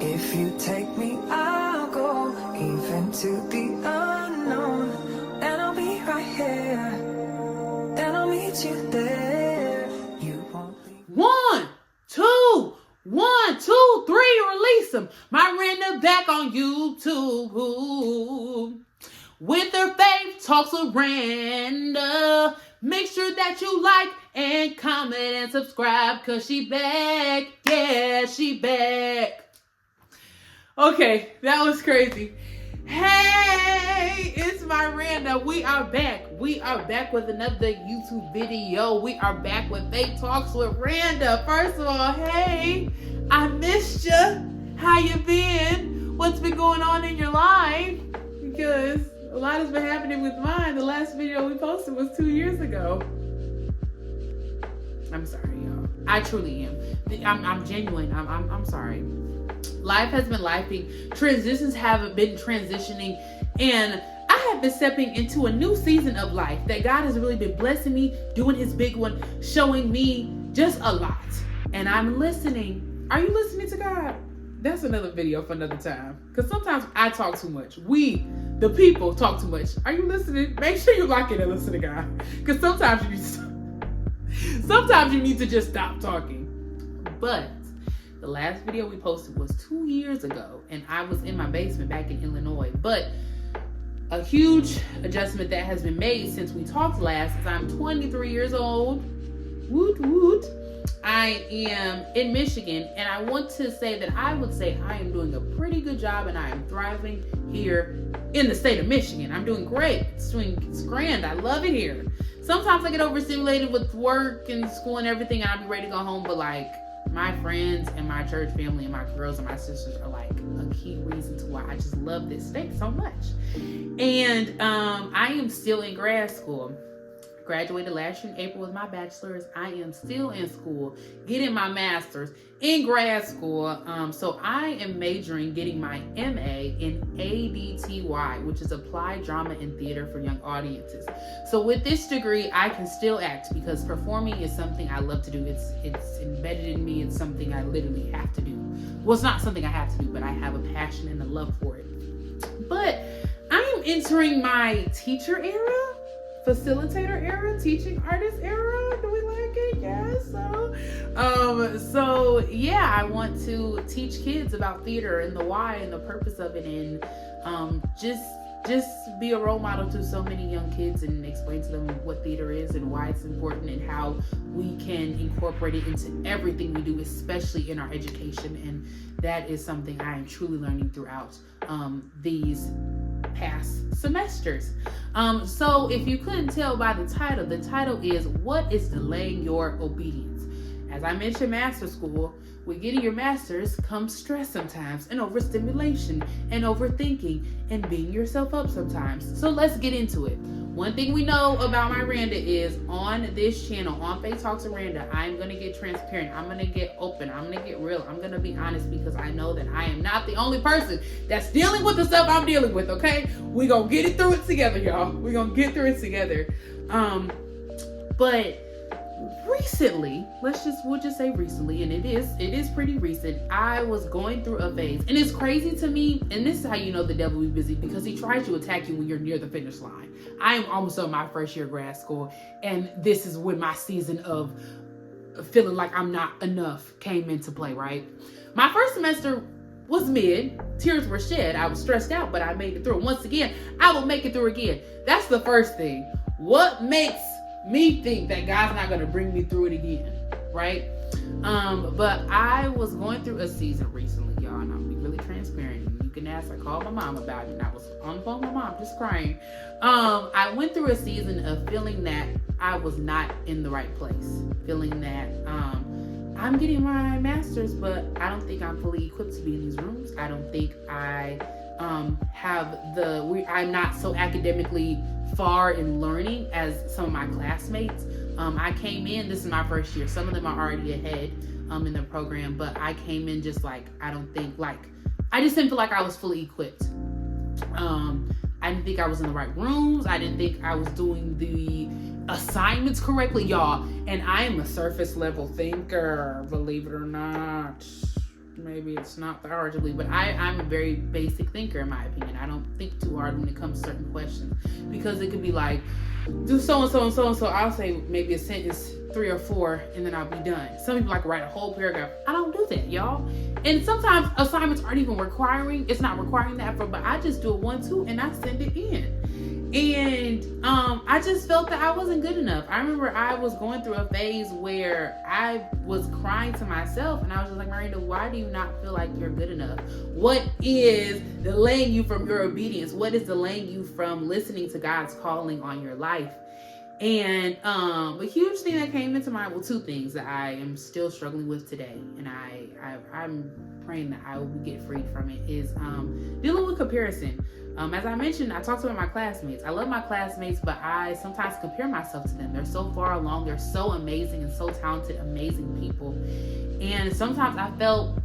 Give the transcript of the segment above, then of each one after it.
If you take me, I'll go even to the unknown. And I'll be right here. And I'll meet you there. You won't be. 1, 2, 1, 2, 3, release them. My Randa back on YouTube with her faith talks with Randa. Make sure that you like and comment and subscribe, cause she back. Yeah, she back. Okay, that was crazy. Hey, it's my Randa. We are back. We are back with another YouTube video. We are back with Faith Talks with Randa. First of all, hey, I missed you. How you been? What's been going on in your life? Because a lot has been happening with mine. The last video we posted was 2 years ago. I'm sorry, y'all. I truly am. I'm genuine. I'm sorry. Life has been lifing. Transitions haven't been transitioning. And I have been stepping into a new season of life that God has really been blessing me, doing his big one, showing me just a lot. And I'm listening. Are you listening to God? That's another video for another time. Because sometimes I talk too much. We, the people, talk too much. Are you listening? Make sure you like it and listen to God. Because sometimes you need to just stop talking. But the last video we posted was 2 years ago, and I was in my basement back in Illinois. But a huge adjustment that has been made since we talked last is I'm 23 years old. Woot woot. I am in Michigan, and I want to say that I would say I am doing a pretty good job, and I am thriving here in the state of Michigan. I'm doing great. It's grand. I love it here. Sometimes I get overstimulated with work and school and everything, and I'll be ready to go home, but like, my friends and my church family and my girls and my sisters are like a key reason to why I just love this state so much. And I am still in grad school. Graduated last year in April with my bachelor's. I am still in school, getting my master's in grad school. So I am getting my MA in ADTY, which is Applied Drama and Theater for Young Audiences. So with this degree, I can still act because performing is something I love to do. It's embedded in me. It's something I literally have to do. Well, it's not something I have to do, but I have a passion and a love for it. But I am entering my teacher era. Facilitator era, teaching artist era. Do we like it? Yeah. So yeah, I want to teach kids about theater and the why and the purpose of it, and just be a role model to so many young kids and explain to them what theater is and why it's important and how we can incorporate it into everything we do, especially in our education. And that is something I am truly learning throughout these past semesters. So if you couldn't tell by the title is What is Delaying Your Obedience? As I mentioned, master school, with getting your master's comes stress sometimes, and overstimulation, and overthinking, and beating yourself up sometimes. So let's get into it. One thing we know about my Randa is on this channel, on Faith Talks with Randa, I'm going to get transparent. I'm going to get open. I'm going to get real. I'm going to be honest because I know that I am not the only person that's dealing with the stuff I'm dealing with, okay? We're going to get it through it together, y'all. We're going to get through it together. But recently, we'll just say recently, and it is pretty recent, I was going through a phase. And it's crazy to me, and this is how you know the devil be busy, because he tries to attack you when you're near the finish line. I am almost on my first year of grad school, and this is when my season of feeling like I'm not enough came into play, right? My first semester was mid. Tears were shed. I was stressed out, but I made it through. Once again, I will make it through again. That's the first thing. What makes me think that God's not going to bring me through it again, right? But I was going through a season recently, y'all, and I'll be really transparent. You can ask. I called my mom about it, and I was on the phone with my mom just crying. I went through a season of feeling that I was not in the right place, feeling that I'm getting my master's, but I don't think I'm fully equipped to be in these rooms. I don't think I I'm not so academically far in learning as some of my classmates. I came in, this is my first year. Some of them are already ahead in the program, but I came in just like, I just didn't feel like I was fully equipped. I didn't think I was in the right rooms. I didn't think I was doing the assignments correctly, y'all. And I am a surface level thinker, believe it or not. maybe it's not that hard to believe, but I'm a very basic thinker in my opinion. I don't think too hard when it comes to certain questions, because it could be like, do so and so and so and so. I'll say maybe a sentence 3 or 4 and then I'll be done. Some people like write a whole paragraph. I don't do that, y'all. And sometimes assignments aren't even requiring, it's not requiring that, but I just do a 1-2 and I send it in. And I just felt that I wasn't good enough. I remember I was going through a phase where I was crying to myself, and I was just like, Miranda, why do you not feel like you're good enough? What is delaying you from your obedience? What is delaying you from listening to God's calling on your life? And a huge thing that came into mind, well, 2 things that I am still struggling with today, and I'm praying that I will get freed from it, is dealing with comparison. As I mentioned, I talked about my classmates. I love my classmates, but I sometimes compare myself to them. They're so far along. They're so amazing and so talented, amazing people. And sometimes I felt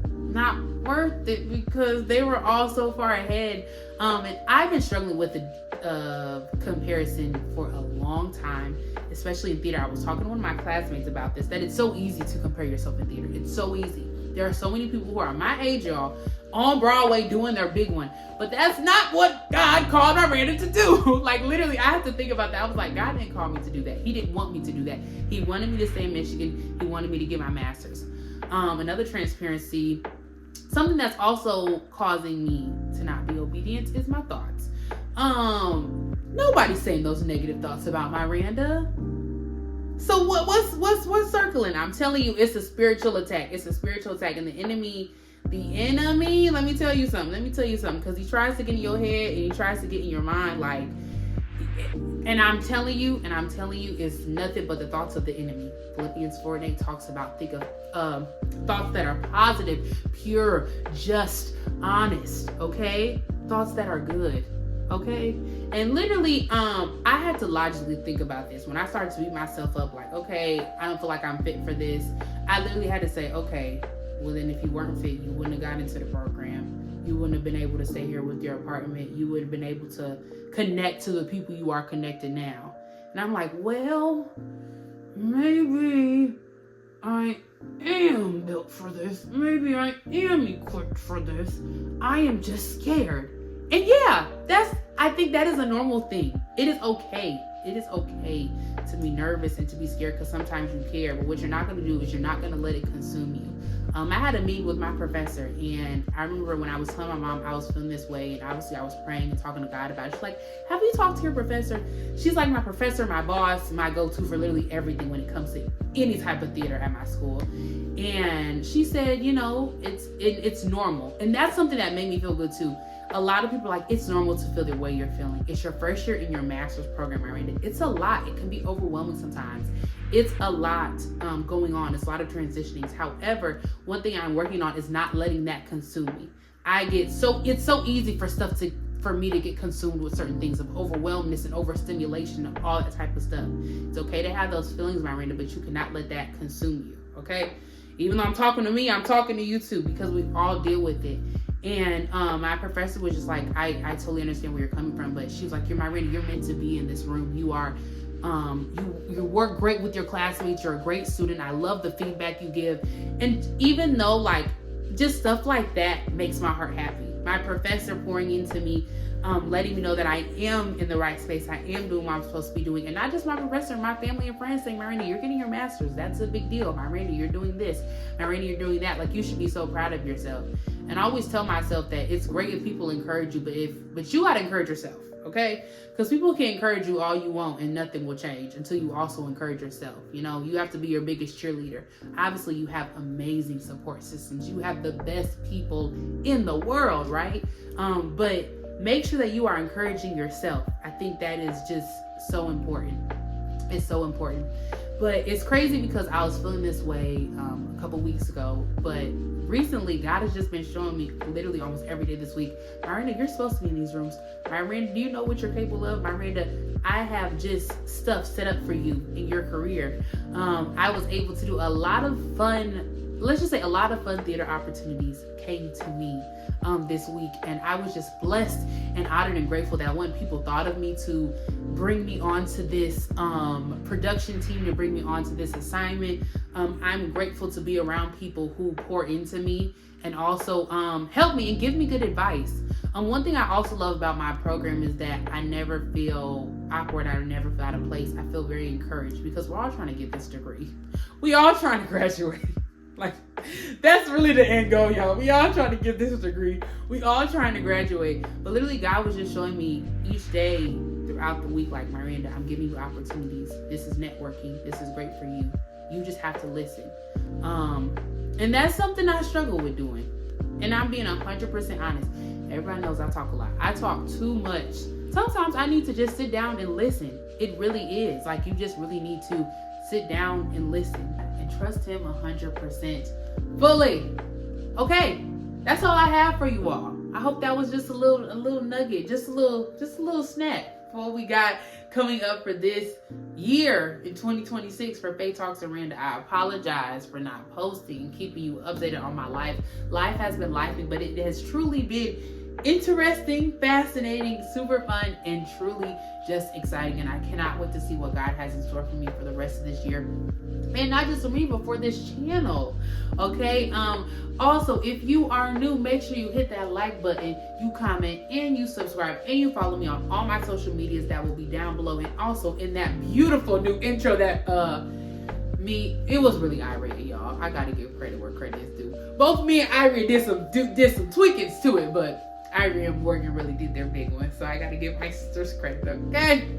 not worth it because they were all so far ahead. And I've been struggling with the comparison for a long time, especially in theater. I was talking to one of my classmates about this, that it's so easy to compare yourself in theater. It's so easy. There are so many people who are my age, y'all, on Broadway doing their big one. But that's not what God called Miranda to do. Like, literally, I have to think about that. I was like, God didn't call me to do that. He didn't want me to do that. He wanted me to stay in Michigan. He wanted me to get my master's. Another transparency, something that's also causing me to not be obedient is my thoughts. Nobody's saying those negative thoughts about Miranda. So what's circling? I'm telling you, it's a spiritual attack. It's a spiritual attack, and the enemy, let me tell you something, because he tries to get in your head and he tries to get in your mind, like, and I'm telling you, it's nothing but the thoughts of the enemy. Philippians 4:8 talks about, think of thoughts that are positive, pure, just, honest, okay? Thoughts that are good, okay? And literally, I had to logically think about this. When I started to beat myself up, like, okay, I don't feel like I'm fit for this, I literally had to say, okay, well then if you weren't fit, you wouldn't have gotten into the program. You wouldn't have been able to stay here with your apartment. You would have been able to connect to the people you are connected now. And I'm like, well, maybe I am built for this. Maybe I am equipped for this. I am just scared. And yeah, I think that is a normal thing. It is okay. It is okay to be nervous and to be scared, because sometimes you care. But what you're not going to do is you're not going to let it consume you. I had a meeting with my professor, and I remember when I was telling my mom I was feeling this way, and obviously I was praying and talking to God about it. She's like, have you talked to your professor? She's like my professor, my boss, my go-to for literally everything when it comes to any type of theater at my school. And she said, it's normal. And that's something that made me feel good too. A lot of people are like, it's normal to feel the way you're feeling. It's your first year in your master's program, Miranda. It's a lot. It can be overwhelming sometimes. It's a lot going on. It's a lot of transitionings. However, one thing I'm working on is not letting that consume me. It's so easy for me to get consumed with certain things of overwhelmness and overstimulation and all that type of stuff. It's okay to have those feelings, Miranda, but you cannot let that consume you, okay? Even though I'm talking to me, I'm talking to you too, because we all deal with it. And my professor was just like, I totally understand where you're coming from, but she was like, Miranda, you're meant to be in this room. You are, you work great with your classmates. You're a great student. I love the feedback you give. And even though like just stuff like that makes my heart happy. My professor pouring into me, letting me know that I am in the right space. I am doing what I'm supposed to be doing. And not just my professor, my family and friends saying, Miranda, you're getting your master's. That's a big deal. Miranda, you're doing this. Miranda, you're doing that. Like, you should be so proud of yourself. And I always tell myself that it's great if people encourage you, but you gotta encourage yourself, okay? Because people can encourage you all you want and nothing will change until you also encourage yourself. You know, you have to be your biggest cheerleader. Obviously, you have amazing support systems. You have the best people in the world, right? But make sure that you are encouraging yourself. I think that is just so important. It's so important. But it's crazy because I was feeling this way a couple weeks ago, but recently God has just been showing me literally almost every day this week, Miranda, you're supposed to be in these rooms. Miranda, do you know what you're capable of? Miranda, I have just stuff set up for you in your career. I was able to do a lot of fun let's just say a lot of fun theater opportunities came to me this week, and I was just blessed and honored and grateful that when people thought of me to bring me onto this production team, to bring me onto this assignment. I'm grateful to be around people who pour into me and also help me and give me good advice. One thing I also love about my program is that I never feel awkward. I never feel out of place. I feel very encouraged because we're all trying to get this degree. We all trying to graduate. Like, that's really the end goal, y'all. We all trying to get this degree. We all trying to graduate. But literally, God was just showing me each day throughout the week, like, Miranda, I'm giving you opportunities. This is networking. This is great for you. You just have to listen. And that's something I struggle with doing. And I'm being 100% honest. Everybody knows I talk a lot. I talk too much. Sometimes I need to just sit down and listen. It really is. Like, you just really need to sit down and listen and trust him 100% fully. Okay, that's all I have for you all. I hope that was just a little nugget, just a little snack for what we got coming up for this year in 2026 for Faith Talks and Randa. I apologize for not posting and keeping you updated on my life. Life has been lifing, but it has truly been interesting, fascinating, super fun, and truly just exciting. And I cannot wait to see what God has in store for me for the rest of this year. And not just for me, but for this channel. Okay. Also, if you are new, make sure you hit that like button, you comment, and you subscribe, and you follow me on all my social medias that will be down below. And also in that beautiful new intro that it was really irate, y'all. I gotta give credit where credit is due. Both me and Irie did some tweakings to it, but Irie and Morgan really did their big one, so I gotta give my sisters credit, okay?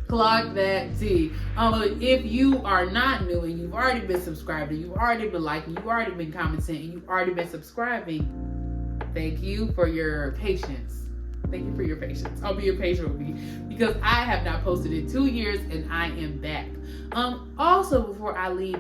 Clock that T. If you are not new and you've already been subscribed and you've already been liking, you've already been commenting, and you've already been subscribing, thank you for your patience. Thank you for your patience. I'll be patient with me because I have not posted in 2 years and I am back. Also, before I leave,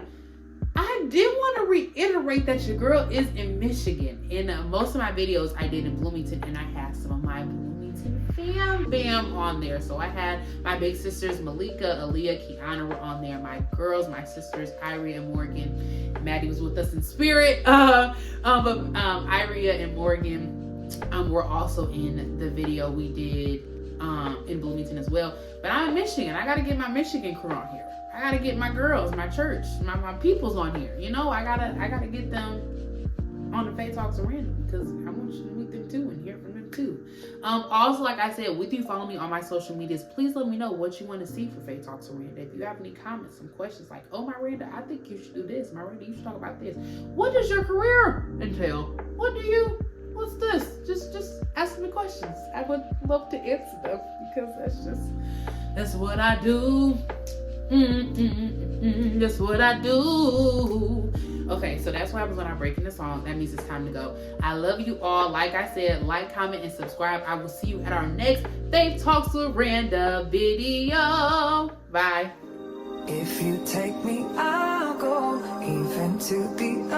I did want to reiterate that your girl is in Michigan. In most of my videos I did in Bloomington, and I had some of my Bloomington fam on there. So I had my big sisters, Malika, Aaliyah, Kiana were on there. My girls, my sisters, Irie and Morgan. Maddie was with us in spirit. But Irie and Morgan were also in the video we did in Bloomington as well. But I'm in Michigan. I got to get my Michigan crew on here. I gotta get my girls, my church, my peoples on here. You know, I gotta get them on the Faith Talks and Randa because I want you to meet them too and hear from them too. Also, like I said, with you follow me on my social medias, please let me know what you want to see for Faith Talks and Randa. If you have any comments, some questions like, oh, Miranda, I think you should do this. Miranda, you should talk about this. What does your career entail? What's this? Just ask me questions. I would love to answer them because that's what I do. That's what I do. Okay, so that's what happens when I'm breaking the song. That means it's time to go. I love you all. Like I said, like, comment, and subscribe. I will see you at our next Faith Talks with Randa video. Bye. If you take me, I'll go even to the